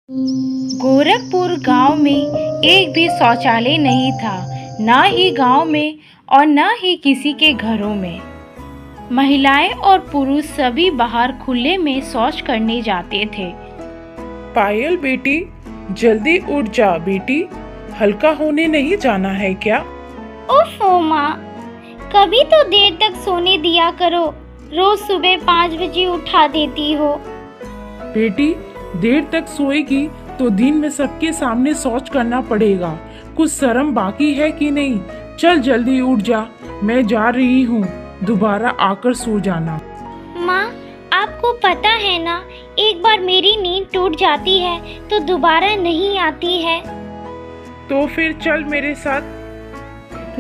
गोरखपुर गांव में एक भी शौचालय नहीं था, ना ही गांव में और ना ही किसी के घरों में। महिलाएं और पुरुष सभी बाहर खुले में शौच करने जाते थे। पायल बेटी, जल्दी उठ जा बेटी, हल्का होने नहीं जाना है क्या? ओफो माँ, कभी तो देर तक सोने दिया करो। रोज सुबह 5 बजे उठा देती हो। बेटी, देर तक सोएगी तो दिन में सबके सामने शौच करना पड़ेगा। कुछ शर्म बाकी है कि नहीं? चल जल्दी उठ जा, मैं जा रही हूँ, दोबारा आकर सो जाना। माँ, आपको पता है ना, एक बार मेरी नींद टूट जाती है तो दोबारा नहीं आती है। तो फिर चल मेरे साथ।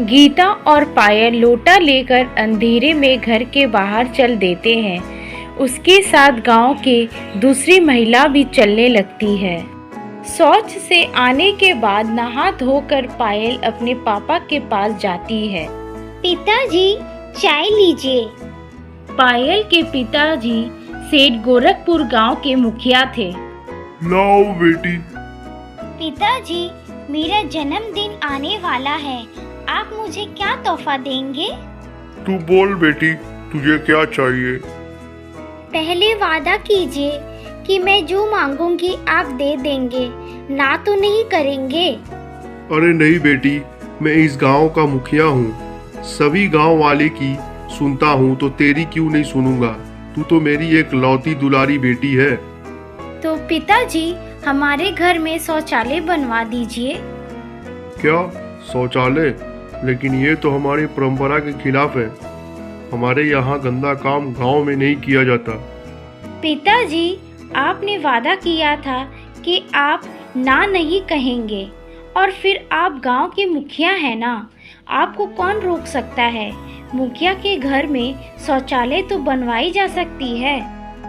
गीता और पायल लोटा लेकर अंधेरे में घर के बाहर चल देते हैं। उसके साथ गांव के दूसरी महिला भी चलने लगती है। शौच से आने के बाद नहा धोकर पायल अपने पापा के पास जाती है। पिताजी, चाय लीजिए। पायल के पिताजी सेठ गोरखपुर गांव के मुखिया थे। लाओ बेटी। पिताजी, मेरा जन्मदिन आने वाला है, आप मुझे क्या तोहफा देंगे? तू बोल बेटी, तुझे क्या चाहिए? पहले वादा कीजिए कि मैं जो मांगूंगी आप दे देंगे, ना तो नहीं करेंगे। अरे नहीं बेटी, मैं इस गांव का मुखिया हूँ, सभी गांव वाले की सुनता हूँ, तो तेरी क्यों नहीं सुनूंगा? तू तो मेरी एक लौती दुलारी बेटी है। तो पिताजी, हमारे घर में शौचालय बनवा दीजिए। क्या शौचालय? लेकिन ये तो हमारी परंपरा के खिलाफ है। हमारे यहाँ गंदा काम गांव में नहीं किया जाता। पिताजी, आपने वादा किया था कि आप ना नहीं कहेंगे, और फिर आप गांव के मुखिया हैं ना, आपको कौन रोक सकता है? मुखिया के घर में शौचालय तो बनवाई जा सकती है।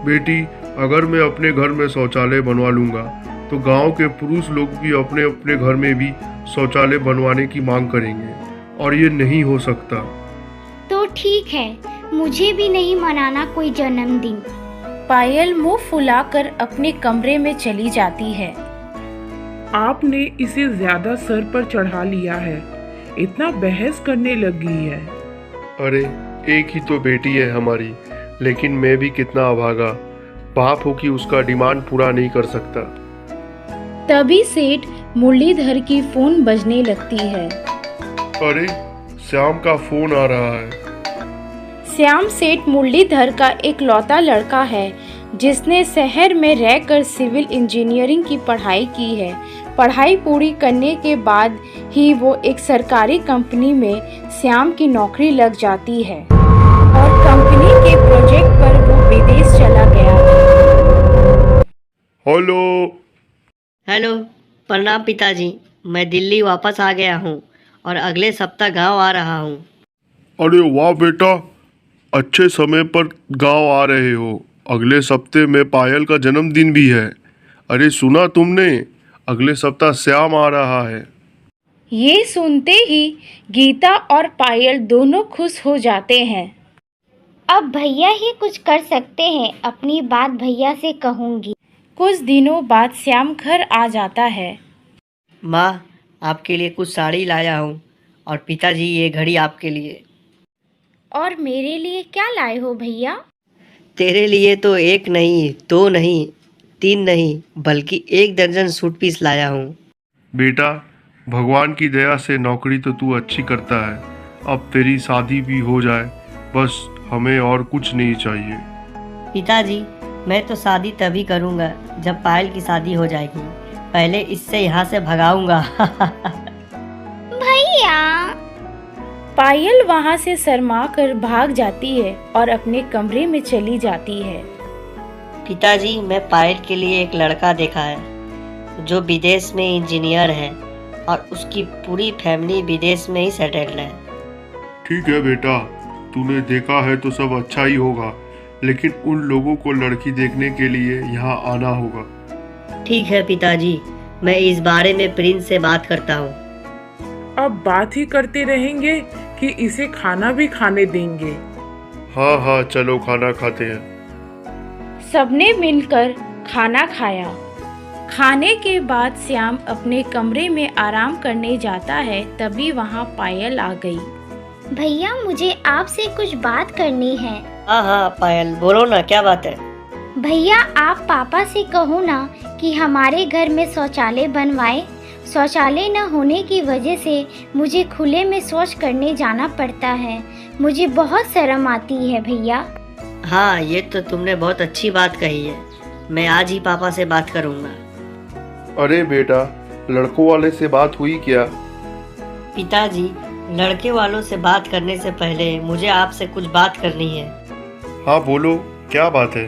बेटी, अगर मैं अपने घर में शौचालय बनवा लूंगा तो गांव के पुरुष लोग भी अपने अपने घर में भी शौचालय बनवाने की मांग करेंगे, और ये नहीं हो सकता। तो ठीक है, मुझे भी नहीं मनाना कोई जन्मदिन। पायल मुंह फुलाकर अपने कमरे में चली जाती है। आपने इसे ज्यादा सर पर चढ़ा लिया है, इतना बहस करने लगी है। अरे एक ही तो बेटी है हमारी, लेकिन मैं भी कितना अभागा बाप हो कि उसका डिमांड पूरा नहीं कर सकता। तभी सेठ मुरलीधर की फोन बजने लगती है। अरे श्याम का फोन आ रहा है। श्याम सेठ मुरलीधर का एक लौता लड़का है, जिसने शहर में रहकर सिविल इंजीनियरिंग की पढ़ाई की है। पढ़ाई पूरी करने के बाद ही वो एक सरकारी कंपनी में श्याम की नौकरी लग जाती है, और कंपनी के प्रोजेक्ट पर वो विदेश चला गया। हेलो। हेलो, प्रणाम पिताजी। मैं दिल्ली वापस आ गया हूँ और अगले सप्ताह गांव आ रहा हूँ। अरे वाह बेटा, अच्छे समय पर गांव आ रहे हो। अगले सप्ते में पायल का जन्मदिन भी है। अरे सुना तुमने, अगले सप्ताह श्याम आ रहा है। ये सुनते ही गीता और पायल दोनों खुश हो जाते हैं। अब भैया ही कुछ कर सकते हैं, अपनी बात भैया से कहूँगी। कुछ दिनों बाद श्याम घर आ जाता है। माँ, आपके लिए कुछ साड़ी लाया हूँ, और पिताजी ये घड़ी आपके लिए। और मेरे लिए क्या लाए हो भैया? तेरे लिए तो एक नहीं, दो नहीं, 3 नहीं, बल्कि 1 दर्जन सूट पीस लाया हूँ। बेटा, भगवान की दया से नौकरी तो तू अच्छी करता है। अब तेरी शादी भी हो जाए, बस हमें और कुछ नहीं चाहिए। पिताजी, मैं तो शादी तभी करूँगा जब पायल की शादी हो जाएगी। पहले इससे यहाँ से भगाऊंगा। भैया। पायल वहाँ से शर्मा कर भाग जाती है और अपने कमरे में चली जाती है। पिताजी, मैं पायल के लिए एक लड़का देखा है जो विदेश में इंजीनियर है, और उसकी पूरी फैमिली विदेश में ही सेटल्ड है। ठीक है बेटा, तूने देखा है तो सब अच्छा ही होगा, लेकिन उन लोगों को लड़की देखने के लिए यहाँ आना होगा। ठीक है पिताजी, मैं इस बारे में प्रिंस से बात करता हूँ। अब बात ही करते रहेंगे कि इसे खाना भी खाने देंगे। हाँ हाँ, चलो खाना खाते हैं। सबने मिलकर खाना खाया। खाने के बाद श्याम अपने कमरे में आराम करने जाता है, तभी वहाँ पायल आ गई। भैया मुझे आपसे कुछ बात करनी है। हाँ हाँ पायल, बोलो ना, क्या बात है? भैया आप पापा से कहो ना कि हमारे घर में शौचालय बनवाए। शौचालय न होने की वजह से मुझे खुले में शौच करने जाना पड़ता है। मुझे बहुत शर्म आती है भैया। हाँ, ये तो तुमने बहुत अच्छी बात कही है। मैं आज ही पापा से बात करूँगा। अरे बेटा, लड़कों वाले से बात हुई क्या? पिताजी, लड़के वालों से बात करने से पहले मुझे आपसे कुछ बात करनी है। हाँ बोलो, क्या बात है?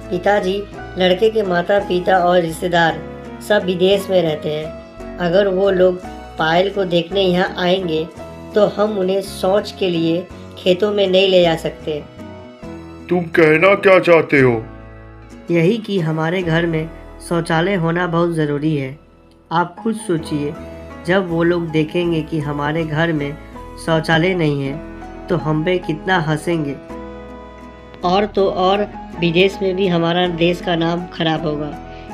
पिताजी, लड़के के माता पिता और रिश्तेदार सब विदेश में रहते हैं। अगर वो लोग पायल को देखने यहाँ आएंगे तो हम उन्हें शौच के लिए खेतों में नहीं ले जा सकते। तुम कहना क्या चाहते हो? यही कि हमारे घर में शौचालय होना बहुत ज़रूरी है। आप खुद सोचिए, जब वो लोग देखेंगे कि हमारे घर में शौचालय नहीं है तो हम पे कितना हंसेंगे। और तो और विदेश में भी हमारा देश का नाम खराब होगा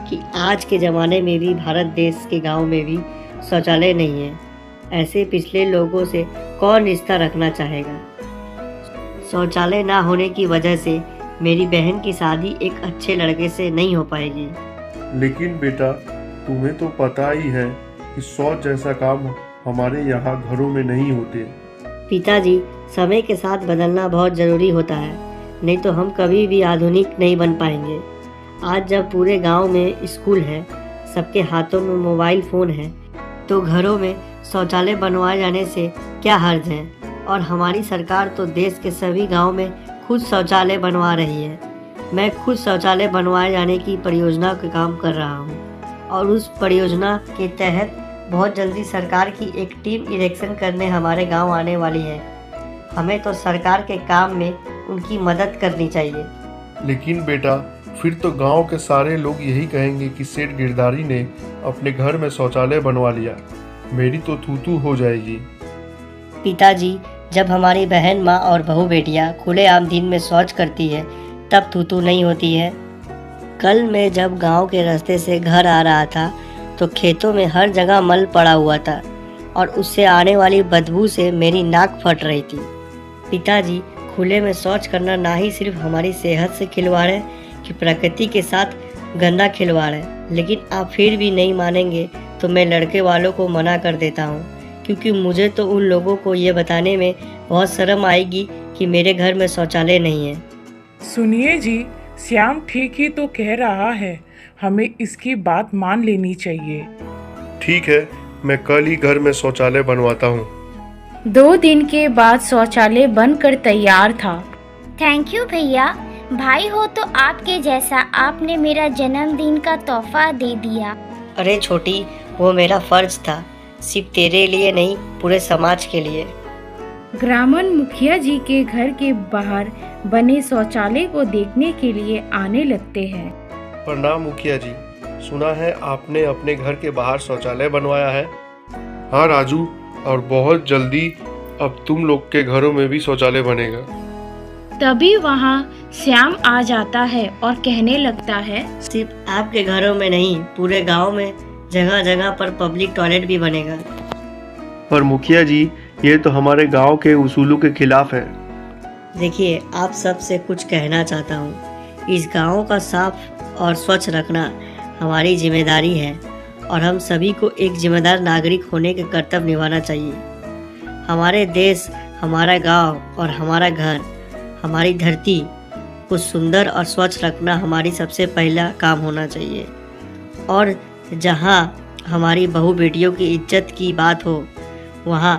कि आज के ज़माने में भी भारत देश के गांव में भी शौचालय नहीं है। ऐसे पिछले लोगों से कौन रिश्ता रखना चाहेगा? शौचालय ना होने की वजह से मेरी बहन की शादी एक अच्छे लड़के से नहीं हो पाएगी। लेकिन बेटा, तुम्हें तो पता ही है कि शौच जैसा काम हमारे यहाँ घरों में नहीं होते। पिताजी, समय के साथ बदलना बहुत ज़रूरी होता है, नहीं तो हम कभी भी आधुनिक नहीं बन पाएंगे। आज जब पूरे गांव में स्कूल है, सबके हाथों में मोबाइल फ़ोन है, तो घरों में शौचालय बनवाए जाने से क्या हर्ज है? और हमारी सरकार तो देश के सभी गांव में खुद शौचालय बनवा रही है। मैं खुद शौचालय बनवाए जाने की परियोजना का काम कर रहा हूं और उस परियोजना के तहत बहुत जल्दी सरकार की एक टीम इलेक्शन करने हमारे गांव आने वाली है। हमें तो सरकार के काम में उनकी मदद करनी चाहिए। लेकिन बेटा, फिर तो गांव के सारे लोग यही कहेंगे कि सेठ गिरधारी ने अपने घर में शौचालय बनवा लिया। मेरी तो थू-थू हो जाएगी। पिताजी, जब हमारी बहन, माँ और बहू बेटियाँ खुलेआम दिन में शौच करती है तब थू-थू नहीं होती है। कल मैं जब गांव के रास्ते से घर आ रहा था तो खेतों में हर जगह मल पड़ा हुआ था और उससे आने वाली बदबू से मेरी नाक फट रही थी। पिताजी, खुले में शौच करना ना ही सिर्फ हमारी सेहत से खिलवाड़ है कि प्रकृति के साथ गंदा खिलवाड़ है। लेकिन आप फिर भी नहीं मानेंगे तो मैं लड़के वालों को मना कर देता हूँ, क्योंकि मुझे तो उन लोगों को ये बताने में बहुत शर्म आएगी कि मेरे घर में शौचालय नहीं है। सुनिए जी, श्याम ठीक ही तो कह रहा है, हमें इसकी बात मान लेनी चाहिए। ठीक है, मैं कल ही घर में शौचालय बनवाता हूँ। 2 दिन के बाद शौचालय बनकर तैयार था। थैंक यू भैया। भाई हो तो आपके जैसा, आपने मेरा जन्मदिन का तोहफा दे दिया। अरे छोटी, वो मेरा फर्ज था, सिर्फ तेरे लिए नहीं, पूरे समाज के लिए। ग्रामीण मुखिया जी के घर के बाहर बने शौचालय को देखने के लिए आने लगते हैं। प्रणाम मुखिया जी, सुना है आपने अपने घर के बाहर शौचालय बनवाया है। हाँ राजू, और बहुत जल्दी अब तुम लोग के घरों में भी शौचालय बनेगा। तभी वहाँ श्याम आ जाता है और कहने लगता है, सिर्फ आपके घरों में नहीं, पूरे गांव में जगह जगह पर पब्लिक टॉयलेट भी बनेगा। पर मुखिया जी, ये तो हमारे गांव के उसूलों के खिलाफ है। देखिए, आप सबसे कुछ कहना चाहता हूँ। इस गांव का साफ और स्वच्छ रखना हमारी जिम्मेदारी है और हम सभी को एक जिम्मेदार नागरिक होने के कर्तव्य निभाना चाहिए। हमारे देश, हमारा गांव और हमारा घर, हमारी धरती को सुंदर और स्वच्छ रखना हमारी सबसे पहला काम होना चाहिए। और जहाँ हमारी बहू बेटियों की इज्जत की बात हो, वहाँ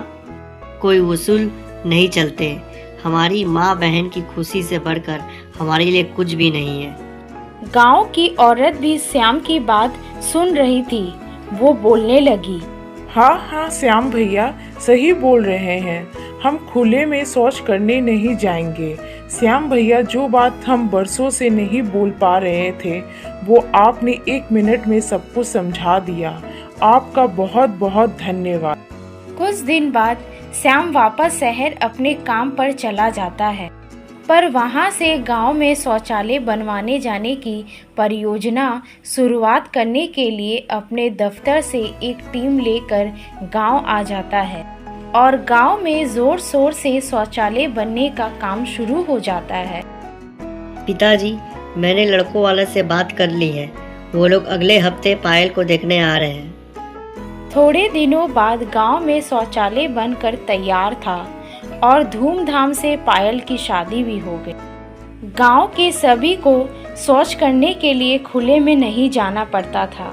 कोई वसूल नहीं चलते। हमारी माँ बहन की खुशी से बढ़कर हमारे लिए कुछ भी नहीं है। गांव की औरत भी श्याम की बात सुन रही थी। वो बोलने लगी, हाँ हाँ श्याम भैया सही बोल रहे हैं, हम खुले में शौच करने नहीं जाएंगे। श्याम भैया, जो बात हम बरसों से नहीं बोल पा रहे थे वो आपने 1 मिनट में सब कुछ समझा दिया। आपका बहुत बहुत धन्यवाद। कुछ दिन बाद श्याम वापस शहर अपने काम पर चला जाता है। पर वहाँ से गांव में शौचालय बनवाने जाने की परियोजना शुरुआत करने के लिए अपने दफ्तर से एक टीम लेकर गांव आ जाता है और गांव में जोर शोर से शौचालय बनने का काम शुरू हो जाता है। पिताजी, मैंने लड़कों वाले से बात कर ली है, वो लोग अगले हफ्ते पायल को देखने आ रहे हैं। थोड़े दिनों बाद गांव में शौचालय बनकर तैयार था और धूमधाम से पायल की शादी भी हो गई। गांव के सभी को शौच करने के लिए खुले में नहीं जाना पड़ता था।